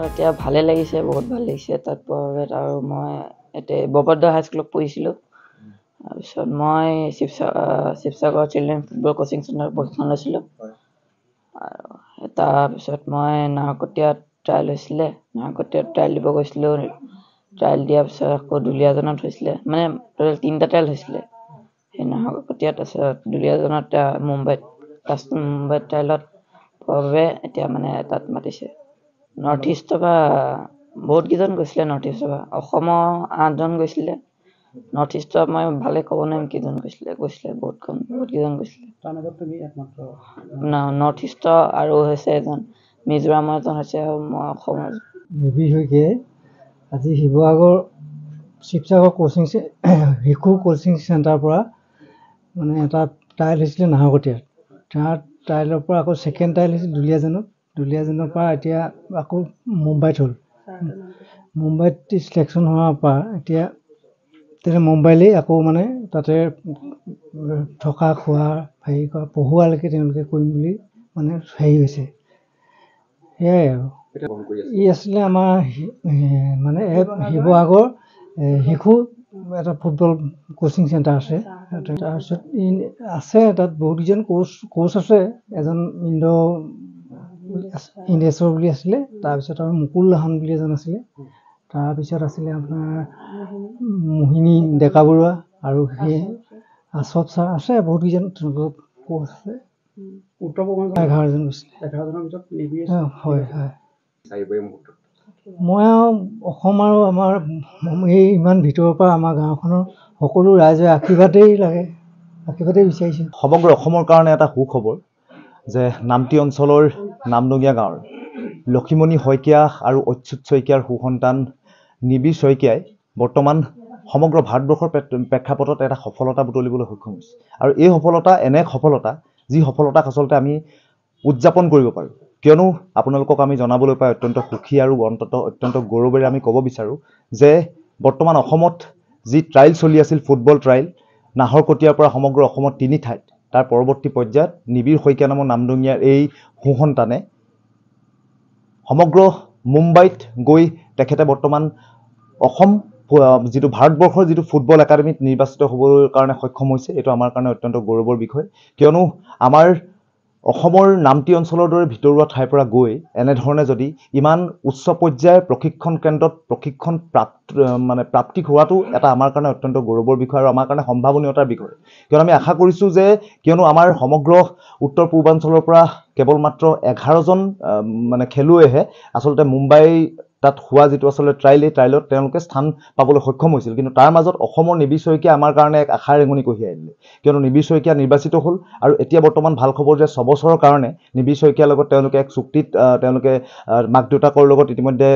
এতিয়া ভালে লাগিছে, বহুত ভাল লাগিছে তাত পোৱাৰ বাবে। আৰু মই এতিয়া বৰপদ্ৰ হাইস্কুলত পঢ়িছিলোঁ। তাৰপিছত মই শিৱসাগৰ চিলড্ৰেন ফুটবল কোচিং চেণ্টাৰত প্ৰশিক্ষণ লৈছিলোঁ। আৰু তাৰপিছত মই নাহৰকটীয়াত ট্ৰায়েল হৈছিলে, নাহৰকটীয়াত ট্ৰায়েল দিব গৈছিলোঁ। ট্ৰায়েল দিয়াৰ পিছত আকৌ দুলীয়াজানত হৈছিলে, মানে টোটেল 3টা ট্ৰায়েল হৈছিলে। সেই নাহৰকটীয়াত তাৰপিছত দুলীয়াজানত, মুম্বাইত ট্ৰায়েলত পোৱাৰ বাবে এতিয়া মানে তাত মাতিছে। নৰ্থ ইষ্টৰ পৰা বহুতকেইজন গৈছিলে, নৰ্থ ইষ্টৰ পৰা অসমৰ 8জন গৈছিলে। নৰ্থ ইষ্টৰ মই ভালে ক'ব নোৱাৰিম কেইজন গৈছিলে বহুতকেইজন গৈছিলে। নৰ্থ ইষ্টৰ আৰু হৈছে এজন, মিজোৰামৰ এজন হৈছে, আৰু মই অসমৰ। নিবিড় শইকীয়াই আজি শিৱসাগৰ শিশু কোচিং চেণ্টাৰৰ পৰা মানে এটা ট্ৰায়েল হৈছিলে নাহৰকটীয়াত। ট্ৰায়েলৰ পৰা আকৌ ছেকেণ্ড ট্ৰায়েল হৈছিল দুলীয়াজানৰ পৰা এতিয়া আকৌ মুম্বাইত হ'ল। মুম্বাইত চিলেকশ্যন হোৱাৰ পৰা এতিয়া মুম্বাইলৈ আকৌ মানে তাতে থকা খোৱা হেৰি কৰা পঢ়ুৱালৈকে তেওঁলোকে কৰিম বুলি মানে হেৰি হৈছে। সেয়াই আৰু ই আছিলে আমাৰ মানে শিৱসাগৰ শিশু এটা ফুটবল কোচিং চেণ্টাৰ আছে। তাৰপিছত আছে তাত বহুতকেইজন কোচ আছে। এজন ইন্দ্ৰেশ্বৰ বুলি আছিলে, তাৰপিছত আৰু মুকুল লাহন বুলি এজন আছিলে, তাৰপিছত আছিলে আপোনাৰ মোহিনী ডেকা বৰুৱা, আৰু সেই আচফ ছাৰ আছে, বহুতকেইজন কোচ আছে। 11জন গৈছিলে। হয় হয়। মই আৰু অসম আৰু আমাৰ এই ইমান ভিতৰৰ পৰা আমাৰ গাঁওখনৰ সকলো ৰাইজে আশীৰ্বাদেই বিচাৰিছোঁ। সমগ্ৰ অসমৰ কাৰণে এটা সুখবৰ যে নামটি অঞ্চলৰ নামডঙীয়া গাঁৱৰ লক্ষীমণি শইকীয়া আৰু অচ্যুত শইকীয়াৰ সুসন্তান নিবিড় শইকীয়াই বৰ্তমান সমগ্ৰ ভাৰতবৰ্ষৰ প্ৰেক্ষাপটত এটা সফলতা বুটলিবলৈ সক্ষম হৈছে। আৰু এই সফলতা এনে সফলতা যি সফলতাক আচলতে আমি উদযাপন কৰিব পাৰোঁ। কিয়নো আপোনালোকক আমি জনাবলৈ পাই অত্যন্ত সুখী আৰু অত্যন্ত গৌৰৱেৰে আমি ক'ব বিচাৰোঁ যে বৰ্তমান অসমত যি ট্ৰায়েল চলি আছিল, ফুটবল ট্ৰায়েল, নাহৰকটীয়াৰ পৰা সমগ্ৰ অসমত 3 ঠাইত, তাৰ পৰৱৰ্তী পৰ্যায়ত নিবিড় শইকীয়া নামৰ নামডঙীয়াৰ এই সুসন্তানে সমগ্ৰ মুম্বাইত গৈ তেখেতে বৰ্তমান অসম যিটো ভাৰতবৰ্ষৰ যিটো ফুটবল একাডেমীত নিৰ্বাচিত হ'বৰ কাৰণে সক্ষম হৈছে। এইটো আমাৰ কাৰণে অত্যন্ত গৌৰৱৰ বিষয়, কিয়নো আমাৰ অসমৰ নামটি অঞ্চলৰ দৰে ভিতৰুৱা ঠাইৰ পৰা গৈ এনেধৰণে যদি ইমান উচ্চ পৰ্যায়ৰ প্ৰশিক্ষণ কেন্দ্ৰত প্ৰশিক্ষণ প্ৰাপ্তি হোৱাটো এটা আমাৰ কাৰণে অত্যন্ত গৌৰৱৰ বিষয় আৰু আমাৰ কাৰণে সম্ভাৱনীয়তাৰ বিষয়। কিয়নো আমি আশা কৰিছোঁ যে কিয়নো আমাৰ সমগ্ৰ উত্তৰ পূৰ্বাঞ্চলৰ পৰা কেৱল মাত্ৰ 11জন মানে খেলুৱৈহে আচলতে মুম্বাই তাত হোৱা যিটো আচলতে ট্ৰায়েলত তেওঁলোকে স্থান পাবলৈ সক্ষম হৈছিল। কিন্তু তাৰ মাজত অসমৰ নিবিড় শইকীয়া আমাৰ কাৰণে এক আশাৰ ৰেঙনি কঢ়িয়াই দিলে, কিয়নো নিবিড় শইকীয়া নিৰ্বাচিত হ'ল। আৰু এতিয়া বৰ্তমান ভাল খবৰ যে 6 বছৰৰ কাৰণে নিবিড় শইকীয়াৰ লগত তেওঁলোকে এক চুক্তিত তেওঁলোকে মাক দেউতাকৰ লগত ইতিমধ্যে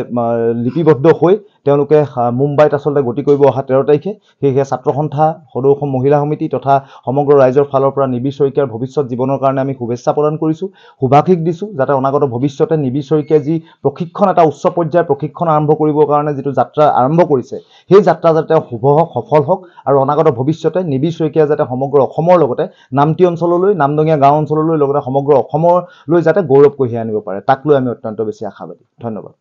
লিপিবদ্ধ হৈ তেওঁলোকে মুম্বাইত আচলতে গতি কৰিব অহা 13 তাৰিখে। সেয়েহে ছাত্ৰ সন্থা, সদৌ অসম মহিলা সমিতি তথা সমগ্ৰ ৰাইজৰ ফালৰ পৰা নিবিড় শইকীয়াৰ ভৱিষ্যত জীৱনৰ কাৰণে আমি শুভেচ্ছা প্ৰদান কৰিছোঁ, শুভাশীষ দিছোঁ, যাতে অনাগত ভৱিষ্যতে নিবিড় শইকীয়াই যি প্ৰশিক্ষণ এটা উচ্চ পৰ্যায়ৰ প্ৰশিক্ষণ আৰম্ভ কৰিবৰ কাৰণে যিটো যাত্ৰা আৰম্ভ কৰিছে, সেই যাত্ৰা যাতে শুভ হওক, সফল হওক, আৰু অনাগত ভৱিষ্যতে নিবিড় শইকীয়া যাতে সমগ্ৰ অসমৰ লগতে নামটি অঞ্চললৈ, নামডঙীয়া গাঁও অঞ্চললৈ, লগতে সমগ্ৰ অসমলৈ যাতে গৌৰৱ কঢ়িয়াই আনিব পাৰে, তাক লৈ আমি অত্যন্ত বেছি আশাবাদী। ধন্যবাদ।